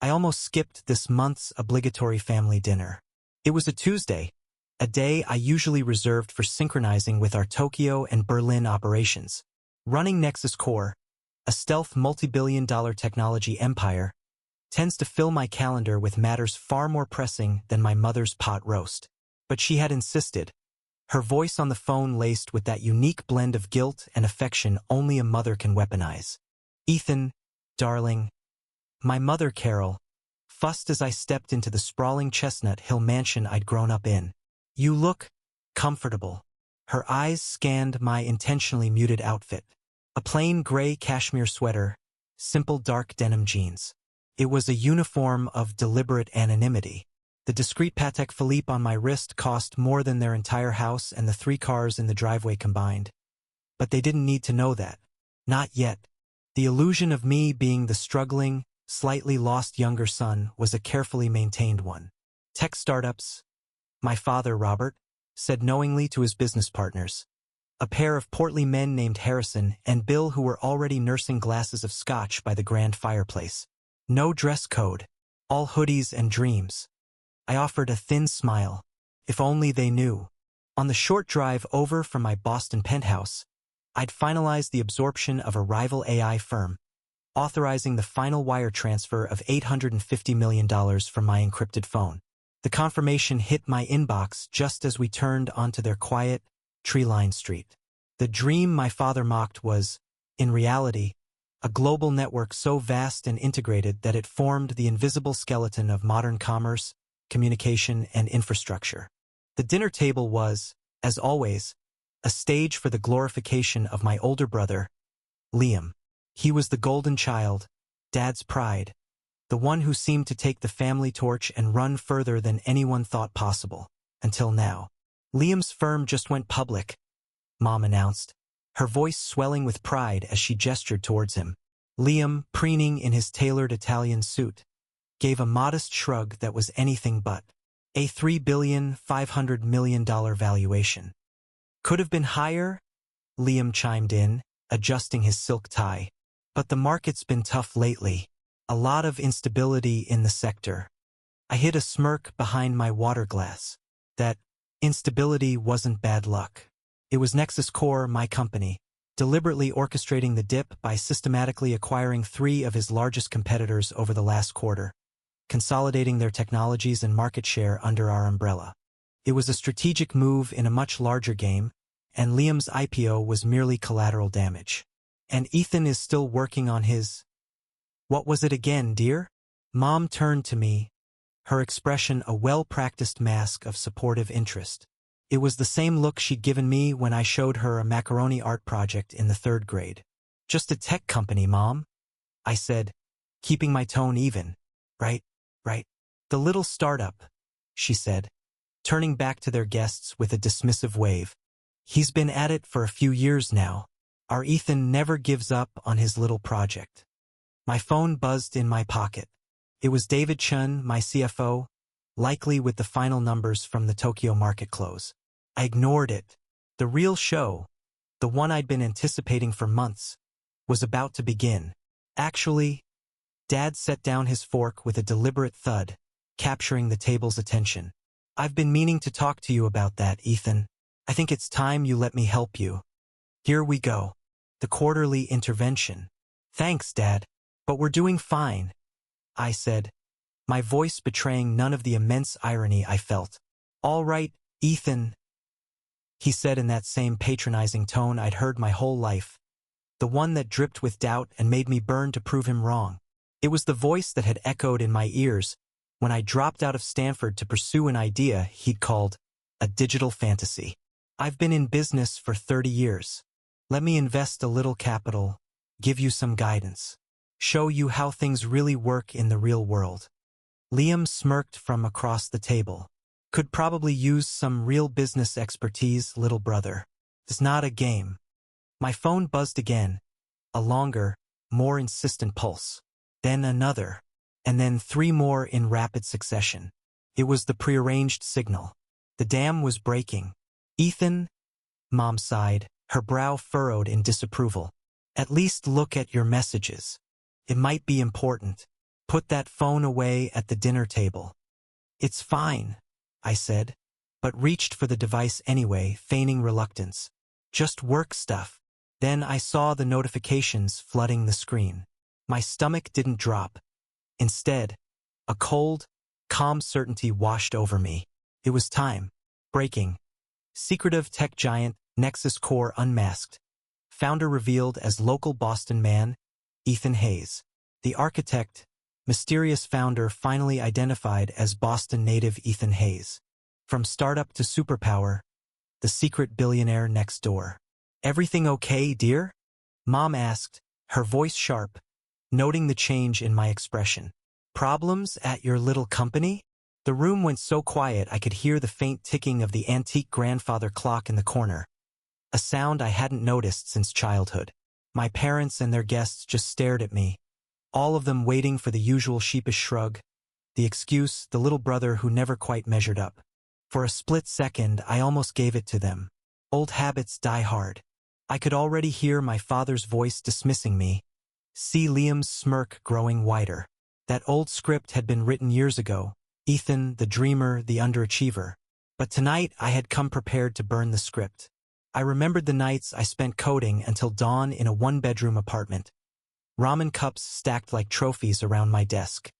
I almost skipped this month's obligatory family dinner. It was a Tuesday, a day I usually reserved for synchronizing with our Tokyo and Berlin operations. Running Nexus Core, a stealth multi-billion-dollar technology empire, tends to fill my calendar with matters far more pressing than my mother's pot roast. But she had insisted, her voice on the phone laced with that unique blend of guilt and affection only a mother can weaponize. "Ethan, darling." My mother, Carol, fussed as I stepped into the sprawling Chestnut Hill mansion I'd grown up in. "You look comfortable." Her eyes scanned my intentionally muted outfit. A plain gray cashmere sweater, simple dark denim jeans. It was a uniform of deliberate anonymity. The discreet Patek Philippe on my wrist cost more than their entire house and the 3 cars in the driveway combined. But they didn't need to know that. Not yet. The illusion of me being the struggling, slightly lost younger son was a carefully maintained one. "Tech startups," my father, Robert, said knowingly to his business partners. A pair of portly men named Harrison and Bill who were already nursing glasses of scotch by the grand fireplace. No dress code. All hoodies and dreams. I offered a thin smile. If only they knew. On the short drive over from my Boston penthouse, I'd finalized the absorption of a rival AI firm, authorizing the final wire transfer of $850 million from my encrypted phone. The confirmation hit my inbox just as we turned onto their quiet, tree-lined street. The dream my father mocked was, in reality, a global network so vast and integrated that it formed the invisible skeleton of modern commerce, communication, and infrastructure. The dinner table was, as always, a stage for the glorification of my older brother, Liam. He was the golden child, Dad's pride, the one who seemed to take the family torch and run further than anyone thought possible, until now. "Liam's firm just went public," Mom announced, her voice swelling with pride as she gestured towards him. Liam, preening in his tailored Italian suit, gave a modest shrug that was anything but. "A $3.5 billion valuation. Could have been higher," Liam chimed in, adjusting his silk tie. "But the market's been tough lately. A lot of instability in the sector." I hid a smirk behind my water glass. That instability wasn't bad luck. It was Nexus Core, my company, deliberately orchestrating the dip by systematically acquiring 3 of his largest competitors over the last quarter, consolidating their technologies and market share under our umbrella. It was a strategic move in a much larger game, and Liam's IPO was merely collateral damage. "And Ethan is still working on his—" "What was it again, dear?" Mom turned to me, her expression a well-practiced mask of supportive interest. It was the same look she'd given me when I showed her a macaroni art project in the 3rd grade. "Just a tech company, Mom," I said, keeping my tone even. Right. "The little startup," she said, turning back to their guests with a dismissive wave. "He's been at it for a few years now. Our Ethan never gives up on his little project." My phone buzzed in my pocket. It was David Chun, my CFO, likely with the final numbers from the Tokyo market close. I ignored it. The real show, the one I'd been anticipating for months, was about to begin. "Actually," Dad set down his fork with a deliberate thud, capturing the table's attention. "I've been meaning to talk to you about that, Ethan. I think it's time you let me help you. Here we go. The quarterly intervention." "Thanks, Dad. But we're doing fine," I said, my voice betraying none of the immense irony I felt. "All right, Ethan," he said in that same patronizing tone I'd heard my whole life, the one that dripped with doubt and made me burn to prove him wrong. It was the voice that had echoed in my ears when I dropped out of Stanford to pursue an idea he'd called a digital fantasy. "I've been in business for 30 years. Let me invest a little capital, give you some guidance, show you how things really work in the real world." Liam smirked from across the table. "Could probably use some real business expertise, little brother. It's not a game." My phone buzzed again, a longer, more insistent pulse. Then another, and then 3 more in rapid succession. It was the prearranged signal. The dam was breaking. "Ethan," Mom sighed, her brow furrowed in disapproval. "At least look at your messages. It might be important." Put that phone away at the dinner table. It's fine, I said, but reached for the device anyway, feigning reluctance. Just work stuff. Then I saw the notifications flooding the screen. My stomach didn't drop. Instead, a cold, calm certainty washed over me. It was time. Breaking. Secretive tech giant Nexus Core unmasked. Founder revealed as local Boston man, Ethan Hayes. The architect, mysterious founder finally identified as Boston native Ethan Hayes. From startup to superpower, the secret billionaire next door. Everything okay, dear? Mom asked, her voice sharp, noting the change in my expression. Problems at your little company? The room went so quiet I could hear the faint ticking of the antique grandfather clock in the corner, a sound I hadn't noticed since childhood. My parents and their guests just stared at me, all of them waiting for the usual sheepish shrug, the excuse, the little brother who never quite measured up. For a split second, I almost gave it to them. Old habits die hard. I could already hear my father's voice dismissing me, see Liam's smirk growing wider. That old script had been written years ago, Ethan, the dreamer, the underachiever. But tonight I had come prepared to burn the script. I remembered the nights I spent coding until dawn in a one-bedroom apartment. Ramen cups stacked like trophies around my desk.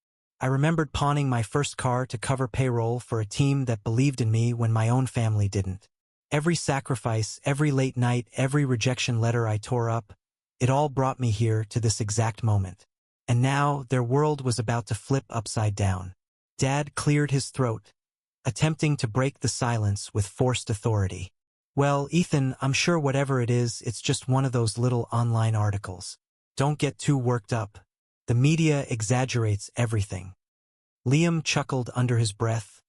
I remembered pawning my first car to cover payroll for a team that believed in me when my own family didn't. Every sacrifice, every late night, every rejection letter I tore up, it all brought me here to this exact moment. And now their world was about to flip upside down. Dad cleared his throat, attempting to break the silence with forced authority. Well, Ethan, I'm sure whatever it is, it's just one of those little online articles. Don't get too worked up. The media exaggerates everything. Liam chuckled under his breath,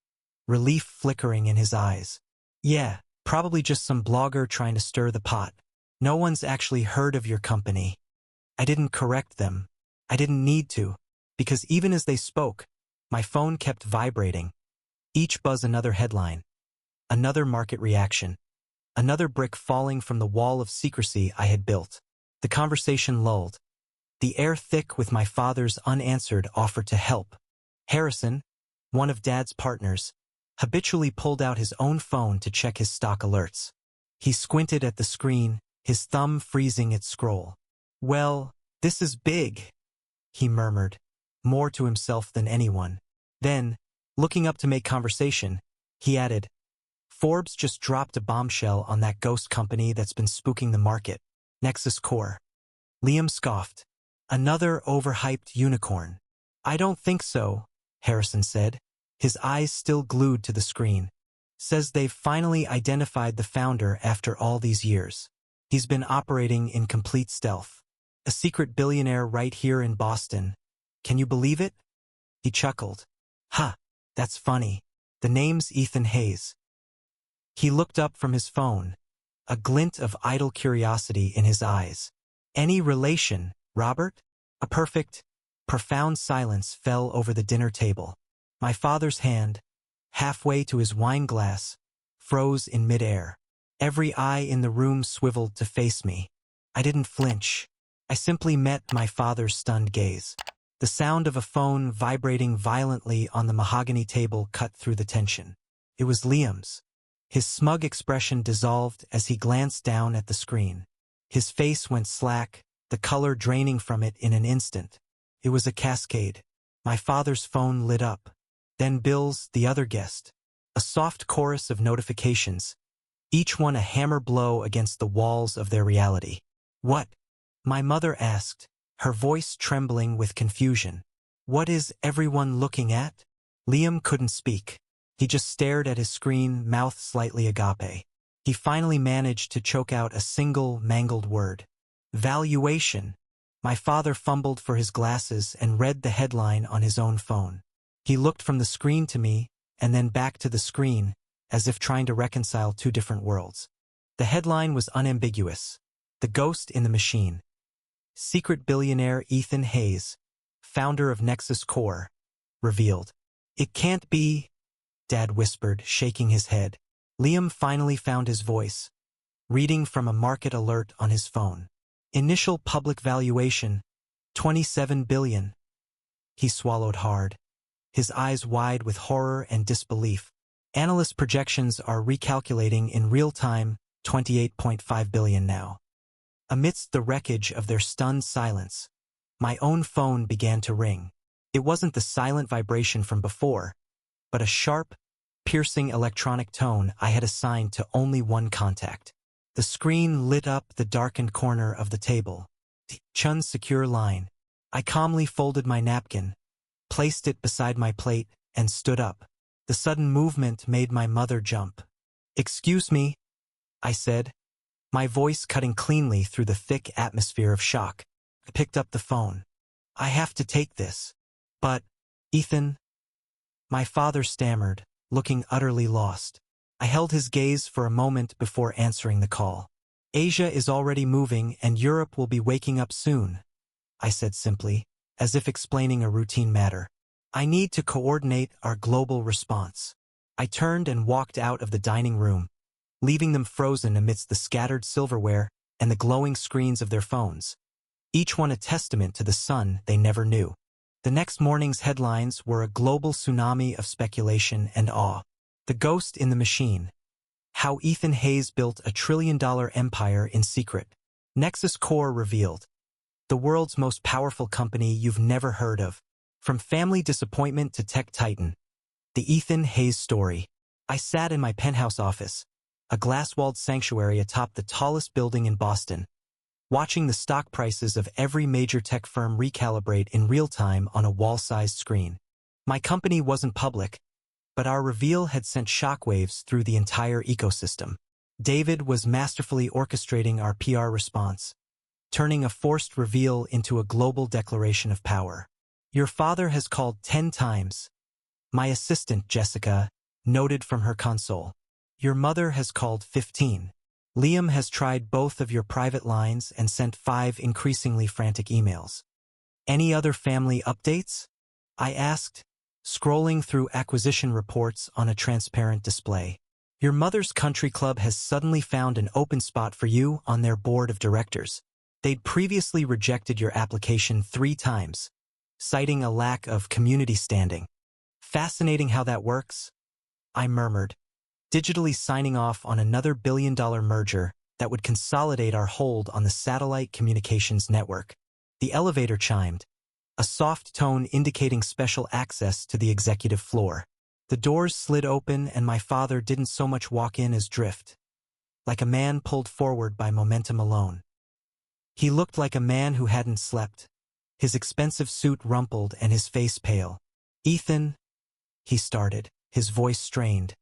relief flickering in his eyes. Yeah, probably just some blogger trying to stir the pot. No one's actually heard of your company. I didn't correct them. I didn't need to, because even as they spoke, my phone kept vibrating. Each buzz another headline, another market reaction, another brick falling from the wall of secrecy I had built. The conversation lulled, the air thick with my father's unanswered offer to help. Harrison, one of Dad's partners, habitually pulled out his own phone to check his stock alerts. He squinted at the screen, his thumb freezing its scroll. Well, this is big, he murmured, more to himself than anyone. Then, looking up to make conversation, he added, Forbes just dropped a bombshell on that ghost company that's been spooking the market, Nexus Core. Liam scoffed. Another overhyped unicorn. I don't think so, Harrison said, his eyes still glued to the screen. Says they've finally identified the founder after all these years. He's been operating in complete stealth. A secret billionaire right here in Boston. Can you believe it? He chuckled. Ha, that's funny. The name's Ethan Hayes. He looked up from his phone, a glint of idle curiosity in his eyes. Any relation, Robert? A perfect, profound silence fell over the dinner table. My father's hand, halfway to his wine glass, froze in midair. Every eye in the room swiveled to face me. I didn't flinch. I simply met my father's stunned gaze. The sound of a phone vibrating violently on the mahogany table cut through the tension. It was Liam's. His smug expression dissolved as he glanced down at the screen. His face went slack, the color draining from it in an instant. It was a cascade. My father's phone lit up. Then Bill's, the other guest. A soft chorus of notifications, each one a hammer blow against the walls of their reality. What? My mother asked, her voice trembling with confusion. What is everyone looking at? Liam couldn't speak. He just stared at his screen, mouth slightly agape. He finally managed to choke out a single, mangled word. Valuation. My father fumbled for his glasses and read the headline on his own phone. He looked from the screen to me, and then back to the screen, as if trying to reconcile two different worlds. The headline was unambiguous. The ghost in the machine. Secret billionaire Ethan Hayes, founder of Nexus Core, revealed. It can't be, Dad whispered, shaking his head. Liam finally found his voice, reading from a market alert on his phone. Initial public valuation, $27 billion. He swallowed hard, his eyes wide with horror and disbelief. Analyst projections are recalculating in real time, 28.5 billion now. Amidst the wreckage of their stunned silence, my own phone began to ring. It wasn't the silent vibration from before, but a sharp, piercing electronic tone I had assigned to only one contact. The screen lit up the darkened corner of the table. Chun's secure line. I calmly folded my napkin, placed it beside my plate, and stood up. The sudden movement made my mother jump. "Excuse me," I said, my voice cutting cleanly through the thick atmosphere of shock. I picked up the phone. "I have to take this." "But, Ethan," my father stammered, looking utterly lost. I held his gaze for a moment before answering the call. "Asia is already moving and Europe will be waking up soon," I said simply, as if explaining a routine matter. "I need to coordinate our global response." I turned and walked out of the dining room, leaving them frozen amidst the scattered silverware and the glowing screens of their phones, each one a testament to the son they never knew. The next morning's headlines were a global tsunami of speculation and awe. The ghost in the machine. How Ethan Hayes built a trillion-dollar empire in secret. Nexus Core revealed. The world's most powerful company you've never heard of. From family disappointment to tech titan. The Ethan Hayes story. I sat in my penthouse office, a glass-walled sanctuary atop the tallest building in Boston, watching the stock prices of every major tech firm recalibrate in real time on a wall-sized screen. My company wasn't public, but our reveal had sent shockwaves through the entire ecosystem. David was masterfully orchestrating our PR response, turning a forced reveal into a global declaration of power. "Your father has called 10 times. My assistant, Jessica, noted from her console. Your mother has called 15. Liam has tried both of your private lines and sent 5 increasingly frantic emails. Any other family updates?" I asked, scrolling through acquisition reports on a transparent display. "Your mother's country club has suddenly found an open spot for you on their board of directors. They'd previously rejected your application 3 times, citing a lack of community standing." "Fascinating how that works," I murmured, digitally signing off on another billion-dollar merger that would consolidate our hold on the satellite communications network. The elevator chimed, a soft tone indicating special access to the executive floor. The doors slid open and my father didn't so much walk in as drift, like a man pulled forward by momentum alone. He looked like a man who hadn't slept, his expensive suit rumpled and his face pale. "Ethan," he started, his voice strained,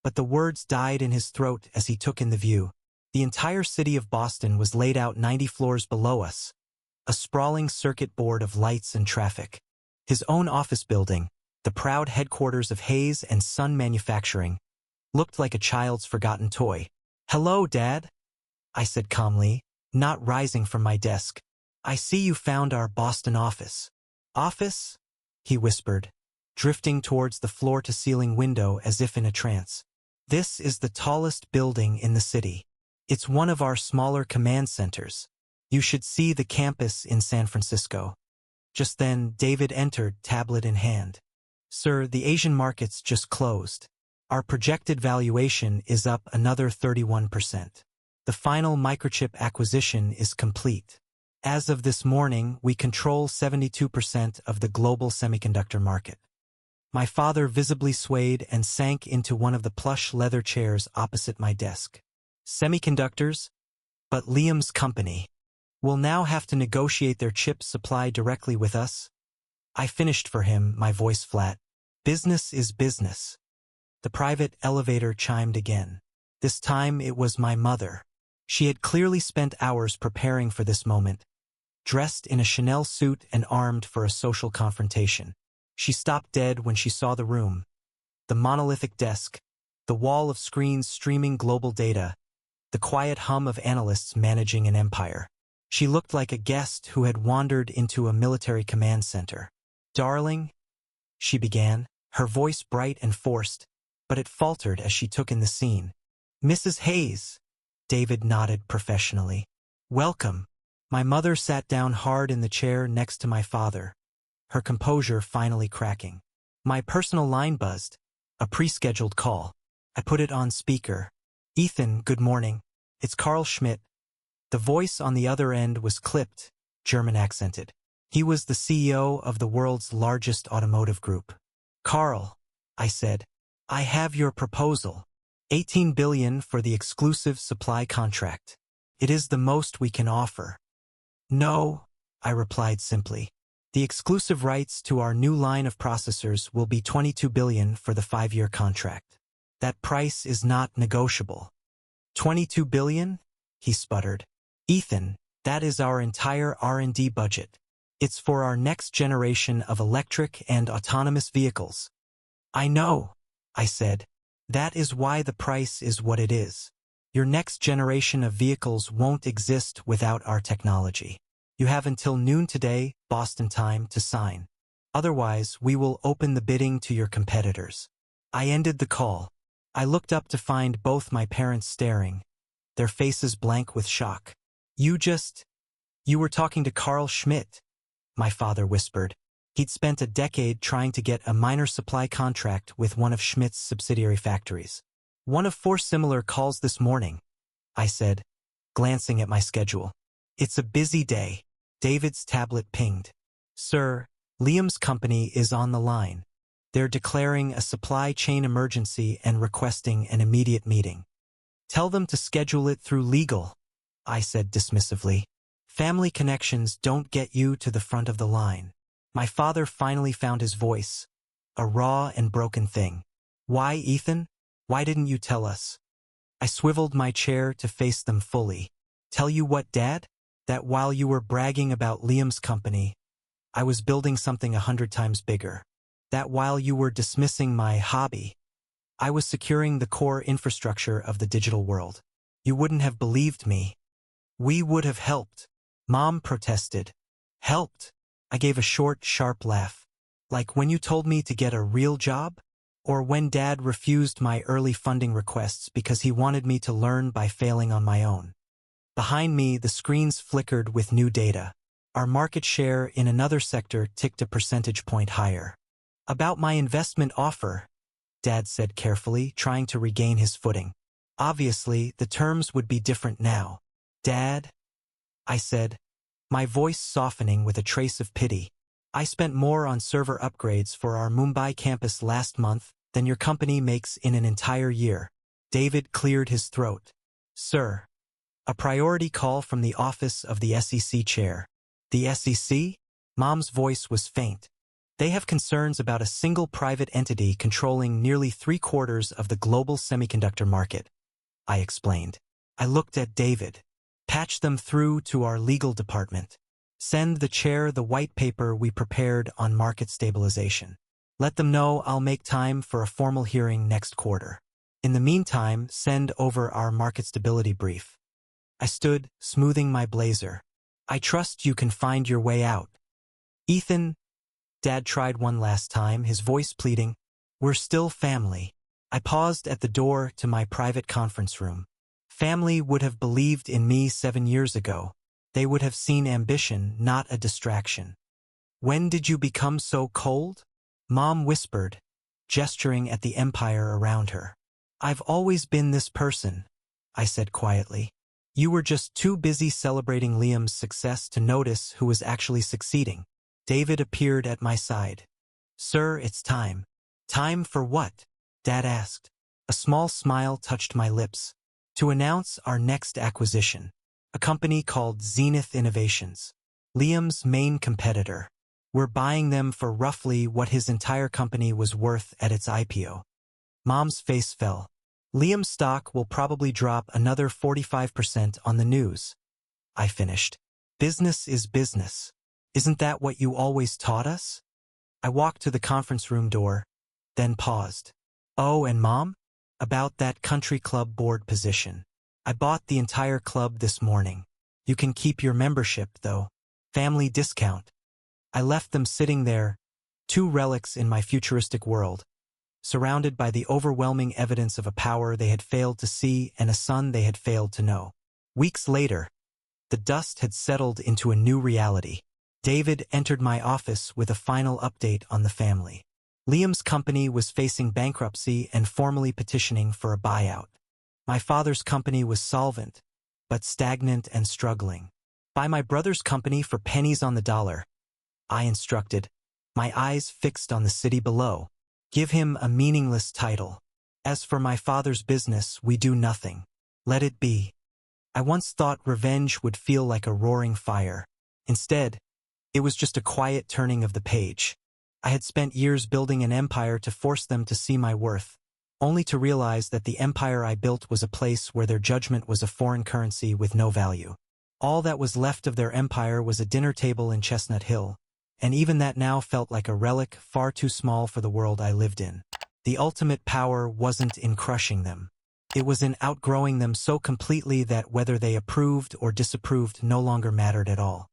but the words died in his throat as he took in the view. The entire city of Boston was laid out 90 floors below us, a sprawling circuit board of lights and traffic. His own office building, the proud headquarters of Hayes and Son Manufacturing, looked like a child's forgotten toy. "Hello, Dad," I said calmly, not rising from my desk. "I see you found our Boston office." "Office?" he whispered, drifting towards the floor-to-ceiling window as if in a trance. "This is the tallest building in the city. It's one of our smaller command centers. You should see the campus in San Francisco." Just then, David entered, tablet in hand. "Sir, the Asian markets just closed. Our projected valuation is up another 31%. The final microchip acquisition is complete. As of this morning, we control 72% of the global semiconductor market." My father visibly swayed and sank into one of the plush leather chairs opposite my desk. "Semiconductors? But Liam's company will now have to negotiate their chip supply directly with us?" I finished for him, my voice flat. "Business is business." The private elevator chimed again. This time it was my mother. She had clearly spent hours preparing for this moment, dressed in a Chanel suit and armed for a social confrontation. She stopped dead when she saw the room. The monolithic desk, the wall of screens streaming global data, the quiet hum of analysts managing an empire. She looked like a guest who had wandered into a military command center. "Darling," she began, her voice bright and forced, but it faltered as she took in the scene. "Mrs. Hayes," David nodded professionally. "Welcome." My mother sat down hard in the chair next to my father, her composure finally cracking. My personal line buzzed. A pre-scheduled call. I put it on speaker. "Ethan, good morning. It's Carl Schmidt." The voice on the other end was clipped, German accented. He was the CEO of the world's largest automotive group. "Carl," I said, "I have your proposal. 18 billion for the exclusive supply contract. It is the most we can offer." "No," I replied simply. "The exclusive rights to our new line of processors will be 22 billion for the 5-year contract. That price is not negotiable." 22 billion? He sputtered. "Ethan, that is our entire R&D budget. It's for our next generation of electric and autonomous vehicles." "I know," I said. "That is why the price is what it is. Your next generation of vehicles won't exist without our technology. You have until noon today, Boston time, to sign. Otherwise, we will open the bidding to your competitors." I ended the call. I looked up to find both my parents staring, their faces blank with shock. You were talking to Carl Schmidt," my father whispered. He'd spent a decade trying to get a minor supply contract with one of Schmidt's subsidiary factories. "One of 4 similar calls this morning," I said, glancing at my schedule. "It's a busy day." David's tablet pinged. "Sir, Liam's company is on the line. They're declaring a supply chain emergency and requesting an immediate meeting." "Tell them to schedule it through legal," I said dismissively. "Family connections don't get you to the front of the line." My father finally found his voice, a raw and broken thing. "Why, Ethan? Why didn't you tell us?" I swiveled my chair to face them fully. "Tell you what, Dad? That while you were bragging about Liam's company, I was building something 100 times bigger. That while you were dismissing my hobby, I was securing the core infrastructure of the digital world. You wouldn't have believed me." "We would have helped," Mom protested. "Helped?" I gave a short, sharp laugh. "Like when you told me to get a real job? Or when Dad refused my early funding requests because he wanted me to learn by failing on my own?" Behind me, the screens flickered with new data. Our market share in another sector ticked a percentage point higher. "About my investment offer," Dad said carefully, trying to regain his footing. "Obviously, the terms would be different now." "Dad," I said, my voice softening with a trace of pity, "I spent more on server upgrades for our Mumbai campus last month than your company makes in an entire year." David cleared his throat. "Sir." A priority call from the office of the SEC chair. "The SEC?" Mom's voice was faint. "They have concerns about a single private entity controlling nearly 3/4 of the global semiconductor market," I explained. I looked at David. "Patch them through to our legal department. Send the chair the white paper we prepared on market stabilization. Let them know I'll make time for a formal hearing next quarter. In the meantime, send over our market stability brief." I stood, smoothing my blazer. "I trust you can find your way out." "Ethan," Dad tried one last time, his voice pleading, "we're still family." I paused at the door to my private conference room. Family would have believed in me 7 years ago. They would have seen ambition, not a distraction. "When did you become so cold?" Mom whispered, gesturing at the empire around her. "I've always been this person," I said quietly. "You were just too busy celebrating Liam's success to notice who was actually succeeding." David appeared at my side. "Sir, it's time." "Time for what?" Dad asked. A small smile touched my lips. "To announce our next acquisition. A company called Zenith Innovations. Liam's main competitor. We're buying them for roughly what his entire company was worth at its IPO." Mom's face fell. "Liam's stock will probably drop another 45% on the news," I finished. "Business is business. Isn't that what you always taught us?" I walked to the conference room door, then paused. "Oh, and Mom? About that country club board position. I bought the entire club this morning. You can keep your membership, though. Family discount." I left them sitting there, 2 relics in my futuristic world, surrounded by the overwhelming evidence of a power they had failed to see and a son they had failed to know. Weeks later, the dust had settled into a new reality. David entered my office with a final update on the family. Liam's company was facing bankruptcy and formally petitioning for a buyout. My father's company was solvent, but stagnant and struggling. Buy my brother's company for pennies on the dollar, I instructed, my eyes fixed on the city below. Give him a meaningless title. As for my father's business, we do nothing. Let it be. I once thought revenge would feel like a roaring fire. Instead, it was just a quiet turning of the page. I had spent years building an empire to force them to see my worth, only to realize that the empire I built was a place where their judgment was a foreign currency with no value. All that was left of their empire was a dinner table in Chestnut Hill, and even that now felt like a relic far too small for the world I lived in. The ultimate power wasn't in crushing them. It was in outgrowing them so completely that whether they approved or disapproved no longer mattered at all.